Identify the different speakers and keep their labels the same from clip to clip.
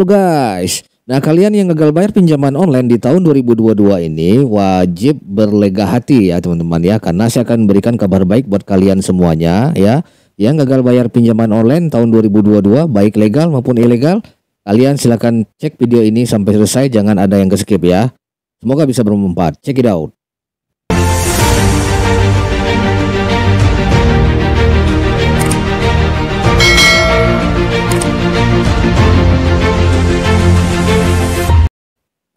Speaker 1: Halo guys. Nah, kalian yang gagal bayar pinjaman online di tahun 2022 ini wajib berlega hati ya teman-teman ya, karena saya akan berikan kabar baik buat kalian semuanya ya. Yang gagal bayar pinjaman online tahun 2022 baik legal maupun ilegal, kalian silakan cek video ini sampai selesai, jangan ada yang ke-skip ya. Semoga bisa bermanfaat. Check it out.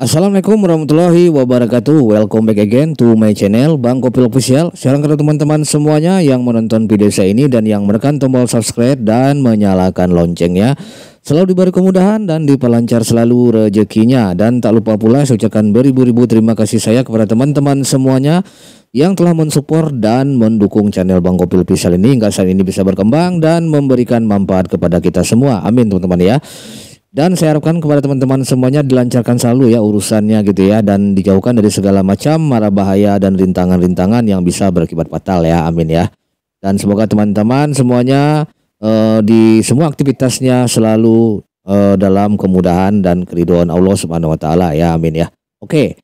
Speaker 1: Assalamualaikum warahmatullahi wabarakatuh. Welcome back again to my channel Bang Kopil Official. Sekarang kepada teman-teman semuanya yang menonton video saya ini dan yang menekan tombol subscribe dan menyalakan loncengnya, selalu diberi kemudahan dan diperlancar selalu rezekinya. Dan tak lupa pula saya ucapkan beribu-ribu terima kasih saya kepada teman-teman semuanya yang telah mensupport dan mendukung channel Bang Kopil Official ini hingga saat ini bisa berkembang dan memberikan manfaat kepada kita semua. Amin teman-teman ya. Dan saya harapkan kepada teman-teman semuanya dilancarkan selalu ya urusannya gitu ya, dan dijauhkan dari segala macam mara bahaya dan rintangan-rintangan yang bisa berakibat fatal ya. Amin ya. Dan semoga teman-teman semuanya di semua aktivitasnya selalu dalam kemudahan dan keridhaan Allah Subhanahu wa taala ya. Amin ya. Oke.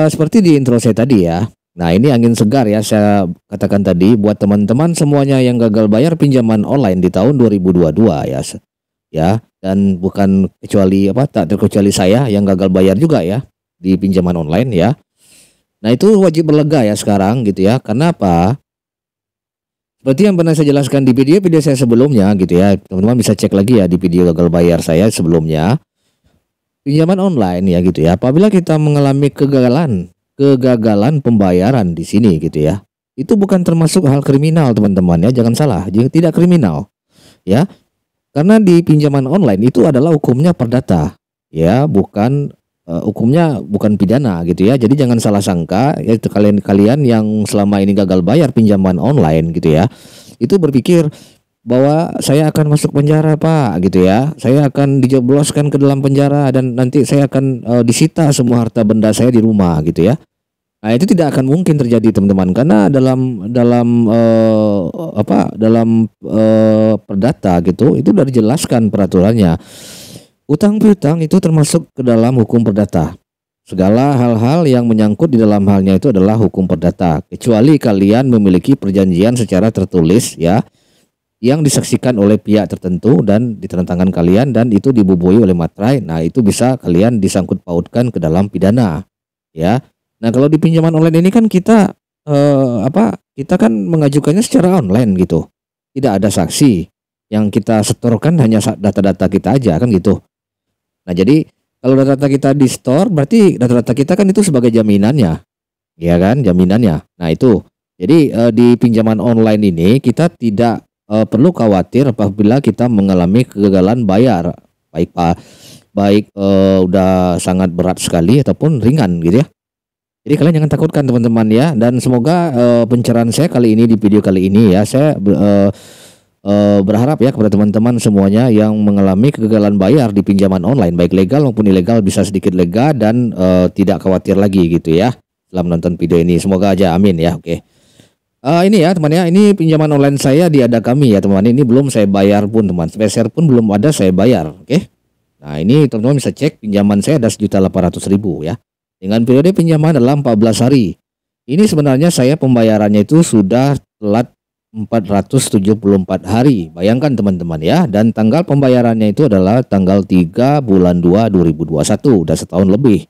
Speaker 1: Seperti di intro saya tadi ya. Nah, ini angin segar ya saya katakan tadi buat teman-teman semuanya yang gagal bayar pinjaman online di tahun 2022 ya. Ya, dan bukan tak terkecuali saya yang gagal bayar juga ya di pinjaman online ya. Nah, itu wajib berlega ya sekarang gitu ya. Karena apa? Seperti yang pernah saya jelaskan di video saya sebelumnya gitu ya. Teman-teman bisa cek lagi ya di video gagal bayar saya sebelumnya. Pinjaman online ya gitu ya. Apabila kita mengalami kegagalan pembayaran di sini gitu ya. Itu bukan termasuk hal kriminal teman-teman ya, jangan salah. Tidak kriminal. Ya. Karena di pinjaman online itu adalah hukumnya perdata, ya, hukumnya bukan pidana gitu ya. Jadi jangan salah sangka, yaitu kalian yang selama ini gagal bayar pinjaman online gitu ya, itu berpikir bahwa saya akan masuk penjara Pak gitu ya, saya akan dijebloskan ke dalam penjara dan nanti saya akan disita semua harta benda saya di rumah gitu ya. Nah, itu tidak akan mungkin terjadi teman-teman, karena dalam perdata gitu itu sudah dijelaskan peraturannya. Utang piutang itu termasuk ke dalam hukum perdata. Segala hal-hal yang menyangkut di dalam halnya itu adalah hukum perdata, kecuali kalian memiliki perjanjian secara tertulis ya, yang disaksikan oleh pihak tertentu dan ditandatangan kalian dan itu dibubuhi oleh materai. Nah, itu bisa kalian disangkut pautkan ke dalam pidana ya. Nah, kalau di pinjaman online ini kan kita kita kan mengajukannya secara online gitu. Tidak ada saksi. Yang kita setorkan hanya data-data kita aja kan gitu. Nah, jadi kalau data-data kita di store berarti data-data kita kan itu sebagai jaminannya. Ya kan, jaminannya. Nah, itu. Jadi di pinjaman online ini kita tidak perlu khawatir apabila kita mengalami kegagalan bayar. Baik udah sangat berat sekali ataupun ringan gitu ya. Jadi kalian jangan takutkan teman-teman ya, dan semoga pencerahan saya kali ini di video kali ini ya, saya berharap ya kepada teman-teman semuanya yang mengalami kegagalan bayar di pinjaman online baik legal maupun ilegal bisa sedikit lega dan tidak khawatir lagi gitu ya setelah menonton video ini. Semoga aja, amin ya. Oke. Ini ya teman ya, ini pinjaman online saya di Ada Kami ya teman. Ini belum saya bayar pun teman, spesial pun belum ada saya bayar. Oke. Nah, ini teman-teman bisa cek pinjaman saya ada 1.800.000 ya. Dengan periode pinjaman dalam 14 hari. Ini sebenarnya saya pembayarannya itu sudah telat 474 hari. Bayangkan teman-teman ya. Dan tanggal pembayarannya itu adalah tanggal 3 bulan 2 2021. Udah setahun lebih.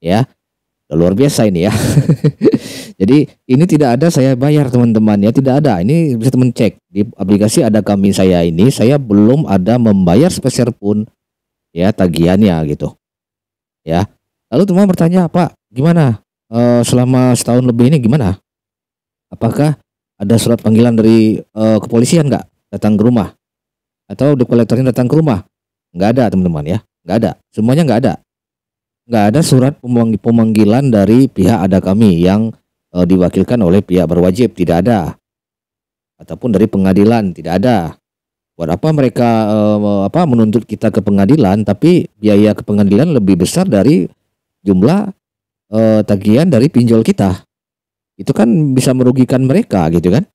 Speaker 1: Ya. Udah luar biasa ini ya. Jadi ini tidak ada saya bayar teman-teman ya. Tidak ada. Ini bisa teman cek. Di aplikasi Ada Kami saya ini. Saya belum ada membayar sepeser pun. Ya tagihannya gitu. Ya. Lalu teman bertanya, Pak, gimana selama setahun lebih ini gimana? Apakah ada surat panggilan dari kepolisian nggak datang ke rumah? Atau debt collectornya datang ke rumah? Nggak ada teman-teman ya, nggak ada. Semuanya nggak ada. Nggak ada surat pemanggilan dari pihak Ada Kami yang diwakilkan oleh pihak berwajib, tidak ada. Ataupun dari pengadilan, tidak ada. Buat apa mereka menuntut kita ke pengadilan, tapi biaya ke pengadilan lebih besar dari jumlah tagihan dari pinjol kita. Itu kan bisa merugikan mereka gitu kan.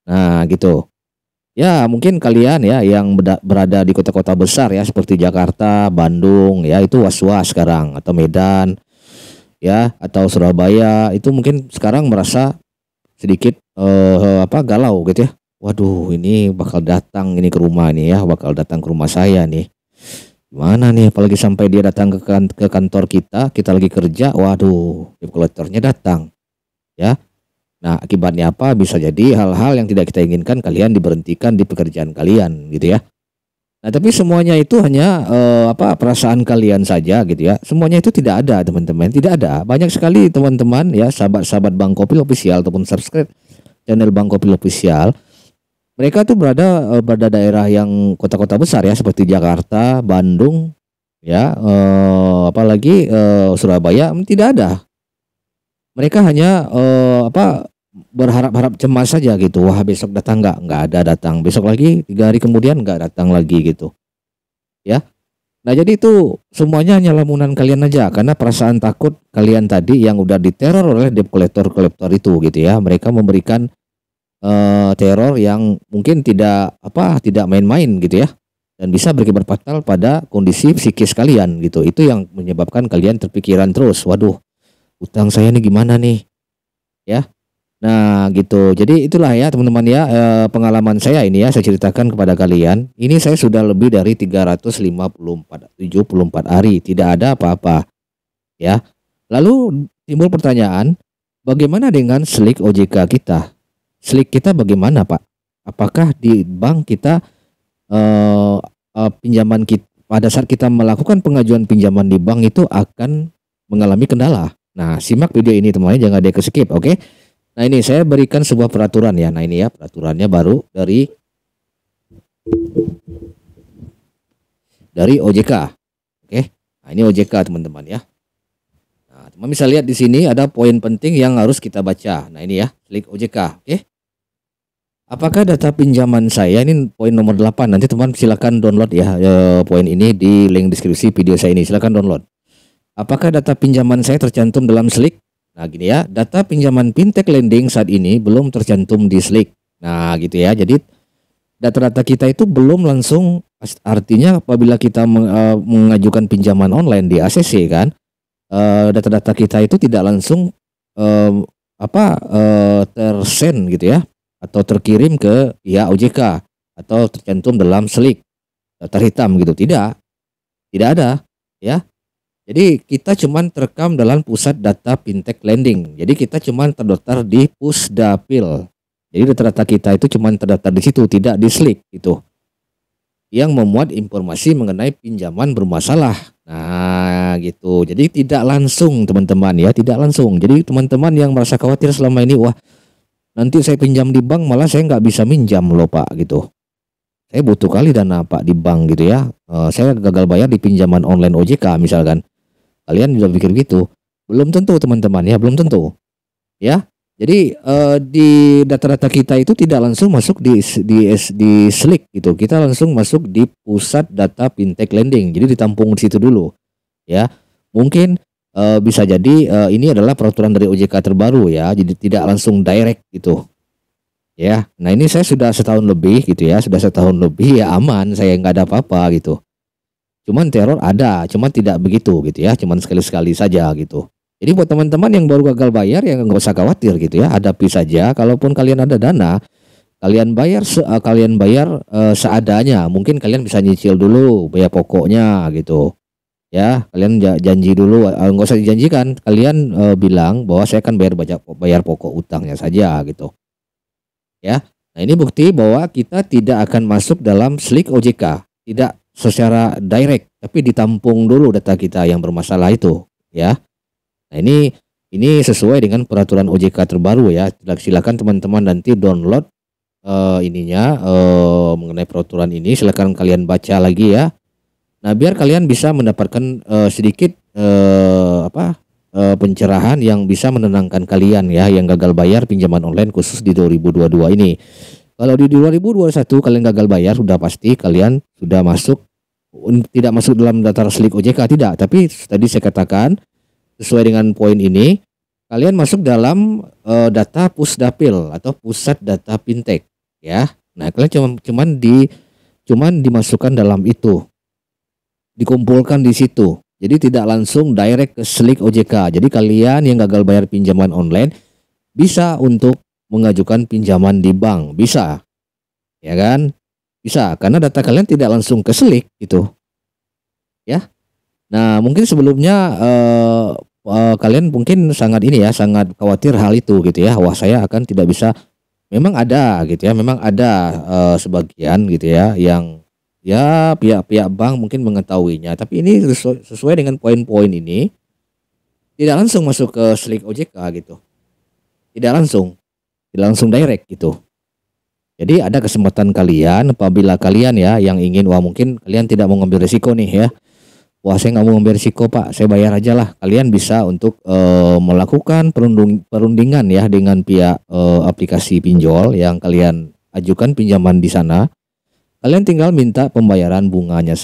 Speaker 1: Nah gitu. Ya, mungkin kalian ya yang berada di kota-kota besar ya seperti Jakarta, Bandung ya itu was-was sekarang, atau Medan ya atau Surabaya itu mungkin sekarang merasa sedikit galau gitu ya. Waduh, ini bakal datang ini ke rumah nih ya, bakal datang ke rumah saya nih. Gimana nih apalagi sampai dia datang ke kantor kita lagi kerja, waduh, debt collectornya datang ya. Nah, akibatnya apa? Bisa jadi hal-hal yang tidak kita inginkan kalian diberhentikan di pekerjaan kalian gitu ya. Nah, tapi semuanya itu hanya perasaan kalian saja gitu ya. Semuanya itu tidak ada, teman-teman, tidak ada. Banyak sekali teman-teman ya, sahabat-sahabat Bang Kopil Official ataupun subscribe channel Bang Kopil Official. Mereka tuh pada daerah yang kota-kota besar ya seperti Jakarta, Bandung ya, apalagi Surabaya tidak ada. Mereka hanya berharap-harap cemas saja gitu. Wah, besok datang nggak ada datang. Besok lagi 3 hari kemudian nggak datang lagi gitu. Ya. Nah, jadi itu semuanya hanya lamunan kalian aja karena perasaan takut kalian tadi yang udah diteror oleh debt collector itu gitu ya. Mereka memberikan teror yang mungkin tidak main-main gitu ya. Dan bisa berakibat fatal pada kondisi psikis kalian gitu. Itu yang menyebabkan kalian terpikiran terus. Waduh, utang saya nih gimana nih? Ya. Nah gitu, jadi itulah ya teman-teman ya, pengalaman saya ini ya saya ceritakan kepada kalian. Ini saya sudah lebih dari 74 hari tidak ada apa-apa ya. Lalu timbul pertanyaan, bagaimana dengan slik OJK kita? Slik kita bagaimana Pak? Apakah di bank kita pinjaman kita pada saat kita melakukan pengajuan pinjaman di bank itu akan mengalami kendala? Nah, simak video ini teman-teman, jangan di skip, oke? Nah, ini saya berikan sebuah peraturan ya. Nah, ini ya peraturannya baru dari OJK. Oke. Nah, ini OJK teman-teman ya. Nah, teman bisa lihat di sini ada poin penting yang harus kita baca. Nah, ini ya, klik OJK. Oke. Apakah data pinjaman saya, ini poin nomor 8. Nanti teman silakan download ya poin ini di link deskripsi video saya ini. Silakan download. Apakah data pinjaman saya tercantum dalam slik? Nah, gini ya, data pinjaman fintech lending saat ini belum tercantum di slik. Nah, gitu ya. Jadi data-data kita itu belum langsung, artinya apabila kita mengajukan pinjaman online di ACC kan, data-data kita itu tidak langsung tersend gitu ya, atau terkirim ke pihak OJK atau tercantum dalam slik daftar hitam gitu. Tidak ada ya. Jadi kita cuman terekam dalam pusat data fintech lending. Jadi kita cuman terdaftar di Pusdapil. Jadi data-data kita itu cuman terdaftar di situ, tidak di slik itu. Yang memuat informasi mengenai pinjaman bermasalah. Nah, gitu. Jadi tidak langsung teman-teman ya, tidak langsung. Jadi teman-teman yang merasa khawatir selama ini, wah nanti saya pinjam di bank malah saya nggak bisa minjam loh Pak gitu. Saya butuh kali dana Pak di bank gitu ya. Saya gagal bayar di pinjaman online OJK misalkan. Kalian juga pikir gitu? Belum tentu teman-teman ya, belum tentu. Ya. Jadi di data-data kita itu tidak langsung masuk di slik gitu. Kita langsung masuk di pusat data fintech lending. Jadi ditampung di situ dulu. Ya. Mungkin bisa jadi ini adalah peraturan dari OJK terbaru ya. Jadi tidak langsung direct gitu. Ya. Nah, ini saya sudah setahun lebih gitu ya. Sudah setahun lebih ya aman, saya nggak ada apa-apa gitu. Cuman teror ada, cuman tidak begitu gitu ya, cuman sekali-sekali saja gitu. Jadi buat teman-teman yang baru gagal bayar ya nggak usah khawatir gitu ya, hadapi saja. Kalaupun kalian ada dana, kalian bayar seadanya. Mungkin kalian bisa nyicil dulu bayar pokoknya gitu. Ya, kalian janji dulu, nggak usah dijanjikan. Kalian bilang bahwa saya akan bayar pokok utangnya saja gitu. Ya. Nah, ini bukti bahwa kita tidak akan masuk dalam slik OJK, tidak secara direct, tapi ditampung dulu data kita yang bermasalah itu, ya. Nah, ini sesuai dengan peraturan OJK terbaru ya. Silakan teman-teman nanti download mengenai peraturan ini, silakan kalian baca lagi ya. Nah, biar kalian bisa mendapatkan sedikit pencerahan yang bisa menenangkan kalian ya yang gagal bayar pinjaman online khusus di 2022 ini. Kalau di 2021 kalian gagal bayar sudah pasti kalian sudah tidak masuk dalam daftar slik OJK, tidak. Tapi tadi saya katakan sesuai dengan poin ini kalian masuk dalam data Pusdapil atau pusat data fintech ya. Nah, kalian cuman dimasukkan dalam itu, dikumpulkan di situ. Jadi tidak langsung direct ke Slik OJK. Jadi kalian yang gagal bayar pinjaman online bisa untuk mengajukan pinjaman di bank, bisa, ya kan? Bisa, karena data kalian tidak langsung ke Slik gitu, ya. Nah, mungkin sebelumnya kalian mungkin sangat ini ya, sangat khawatir hal itu gitu ya. Wah, saya akan tidak bisa. Memang ada gitu ya, memang ada sebagian gitu ya yang ya pihak-pihak bank mungkin mengetahuinya, tapi ini sesuai dengan poin-poin ini tidak langsung masuk ke Slik OJK gitu. Tidak langsung direct gitu. Jadi ada kesempatan kalian apabila kalian ya yang ingin, wah mungkin kalian tidak mau ngambil risiko nih ya. Wah, saya nggak mau ngambil risiko Pak, saya bayar aja lah. Kalian bisa untuk melakukan perundingan ya dengan pihak aplikasi pinjol yang kalian ajukan pinjaman di sana. Kalian tinggal minta pembayaran bunganya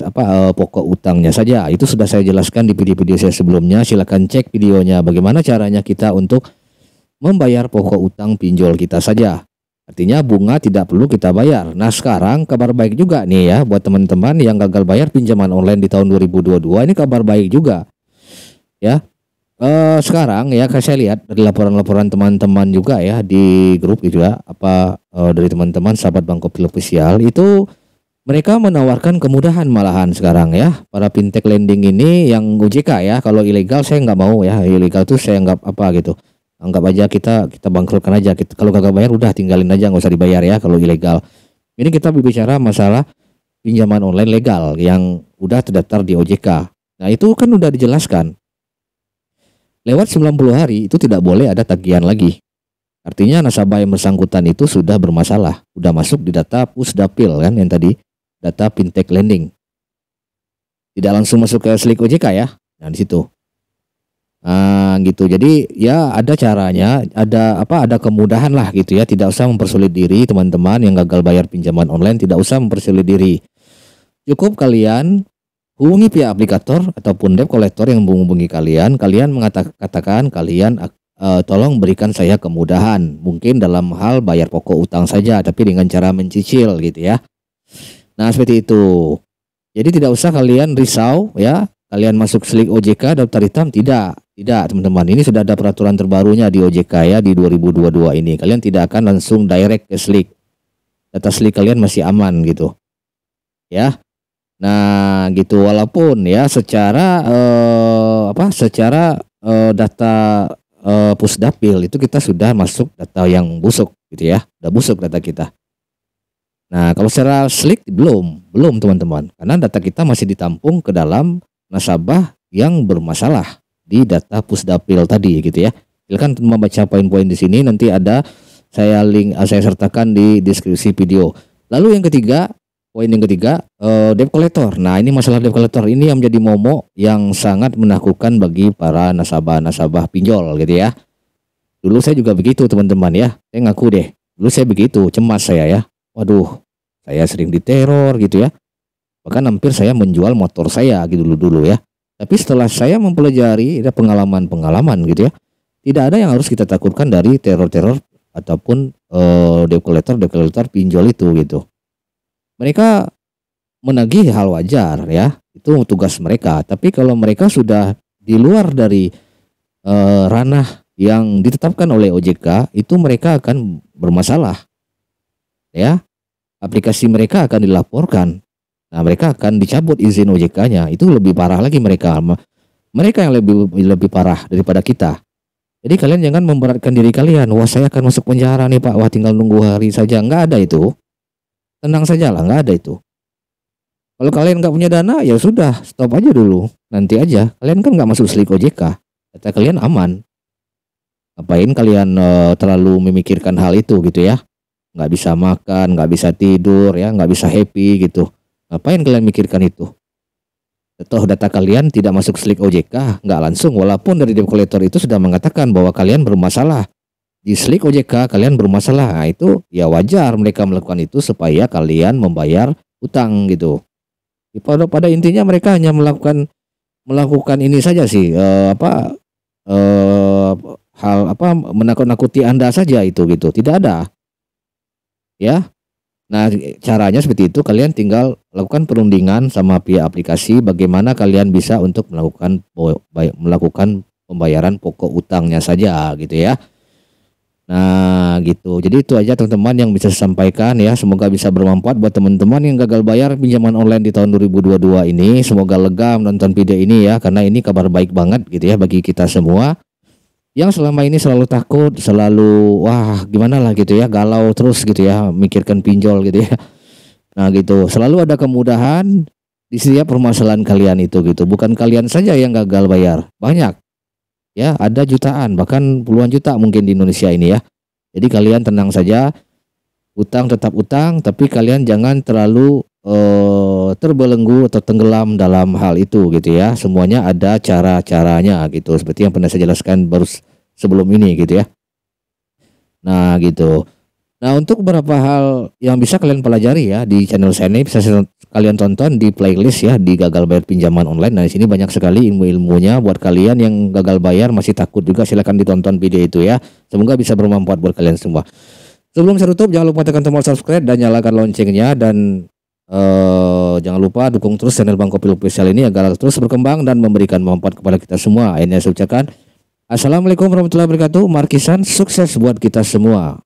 Speaker 1: pokok utangnya saja. Itu sudah saya jelaskan di video-video saya sebelumnya. Silakan cek videonya bagaimana caranya kita untuk membayar pokok utang pinjol kita saja. Artinya bunga tidak perlu kita bayar. Nah, sekarang kabar baik juga nih ya buat teman-teman yang gagal bayar pinjaman online di tahun 2022. Ini kabar baik juga ya. Sekarang ya saya lihat dari laporan-laporan teman-teman juga ya di grup itu ya, dari teman-teman sahabat Bangkopil Official itu, mereka menawarkan kemudahan malahan sekarang ya. Para fintech lending ini yang OJK ya, kalau ilegal saya nggak mau ya. Ilegal tuh saya nggak apa gitu. Anggap aja kita bangkrutkan aja. Kalau gagal bayar udah tinggalin aja, nggak usah dibayar ya kalau ilegal. Ini kita berbicara masalah pinjaman online legal yang udah terdaftar di OJK. Nah, itu kan udah dijelaskan. Lewat 90 hari itu tidak boleh ada tagihan lagi. Artinya nasabah yang bersangkutan itu sudah bermasalah, udah masuk di data Pusdapil kan yang tadi, data fintech lending. Tidak langsung masuk ke Slik OJK ya. Nah, di situ. Nah, gitu. Jadi ya ada caranya, ada kemudahan lah gitu ya. Tidak usah mempersulit diri teman-teman yang gagal bayar pinjaman online, tidak usah mempersulit diri. Cukup kalian hubungi pihak aplikator ataupun debt collector yang menghubungi kalian. Kalian katakan kalian tolong berikan saya kemudahan. Mungkin dalam hal bayar pokok utang saja, tapi dengan cara mencicil gitu ya. Nah, seperti itu. Jadi tidak usah kalian risau ya. Kalian masuk Slik OJK daftar hitam, tidak teman-teman. Ini sudah ada peraturan terbarunya di OJK ya di 2022 ini. Kalian tidak akan langsung direct ke Slik. Data Slik kalian masih aman gitu. Ya. Nah, gitu, walaupun ya secara data Pusdapil itu kita sudah masuk data yang busuk gitu ya. Udah busuk data kita. Nah, kalau secara Slik belum teman-teman. Karena data kita masih ditampung ke dalam nasabah yang bermasalah di data Pusdapil tadi gitu ya. Silakan membaca poin-poin di sini, nanti ada saya sertakan di deskripsi video. Lalu yang ketiga, poin yang ketiga, debt collector. Nah, ini masalah debt collector ini yang menjadi momok yang sangat menakutkan bagi para nasabah pinjol gitu ya. Dulu saya juga begitu teman-teman ya. Saya ngaku deh, dulu saya begitu, cemas saya ya. Waduh, saya sering diteror gitu ya. Bahkan hampir saya menjual motor saya gitu dulu ya. Tapi setelah saya mempelajari ada pengalaman gitu ya, tidak ada yang harus kita takutkan dari teror-teror ataupun debt collector pinjol itu gitu. Mereka menagih hal wajar ya, itu tugas mereka. Tapi kalau mereka sudah di luar dari ranah yang ditetapkan oleh OJK, itu mereka akan bermasalah ya. Aplikasi mereka akan dilaporkan. Nah, mereka akan dicabut izin OJK-nya. Itu lebih parah lagi mereka. Mereka yang lebih parah daripada kita. Jadi kalian jangan memberatkan diri kalian. Wah, saya akan masuk penjara nih Pak. Wah, tinggal nunggu hari saja. Nggak ada itu. Tenang saja lah, nggak ada itu. Kalau kalian nggak punya dana, ya sudah, stop aja dulu. Nanti aja. Kalian kan nggak masuk Slik OJK. Data kalian aman. Ngapain kalian terlalu memikirkan hal itu gitu ya? Nggak bisa makan, nggak bisa tidur ya, nggak bisa happy gitu. Ngapain kalian mikirkan itu? Toh data kalian tidak masuk Slik OJK, nggak langsung. Walaupun dari debt collector itu sudah mengatakan bahwa kalian bermasalah di Slik OJK, kalian bermasalah. Nah, itu ya wajar mereka melakukan itu supaya kalian membayar utang gitu. Pada intinya mereka hanya melakukan ini saja sih, menakut-nakuti Anda saja itu gitu. Tidak ada ya. Nah, caranya seperti itu, kalian tinggal lakukan perundingan sama pihak aplikasi bagaimana kalian bisa untuk melakukan pembayaran pokok utangnya saja gitu ya. Nah, gitu. Jadi itu aja teman-teman yang bisa saya sampaikan ya. Semoga bisa bermanfaat buat teman-teman yang gagal bayar pinjaman online di tahun 2022 ini. Semoga lega menonton video ini ya, karena ini kabar baik banget gitu ya bagi kita semua yang selama ini selalu takut, selalu wah gimana lah gitu ya, galau terus gitu ya, mikirkan pinjol gitu ya. Nah, gitu. Selalu ada kemudahan di setiap permasalahan kalian itu gitu. Bukan kalian saja yang gagal bayar. Banyak ya, ada jutaan bahkan puluhan juta mungkin di Indonesia ini ya. Jadi kalian tenang saja, utang tetap utang, tapi kalian jangan terlalu terbelenggu atau tenggelam dalam hal itu gitu ya. Semuanya ada cara-caranya gitu, seperti yang pernah saya jelaskan baru sebelum ini gitu ya. Nah, gitu. Nah, untuk beberapa hal yang bisa kalian pelajari ya di channel saya ini, bisa kalian tonton di playlist ya, di gagal bayar pinjaman online. Nah, di sini banyak sekali ilmu-ilmunya buat kalian yang gagal bayar masih takut juga, silahkan ditonton video itu ya. Semoga bisa bermanfaat buat kalian semua. Sebelum saya tutup, jangan lupa tekan tombol subscribe dan nyalakan loncengnya, dan jangan lupa dukung terus channel Bang Kopil Official ini agar terus berkembang dan memberikan manfaat kepada kita semua. Akhirnya saya ucapkan assalamualaikum warahmatullahi wabarakatuh. Markisan, sukses buat kita semua.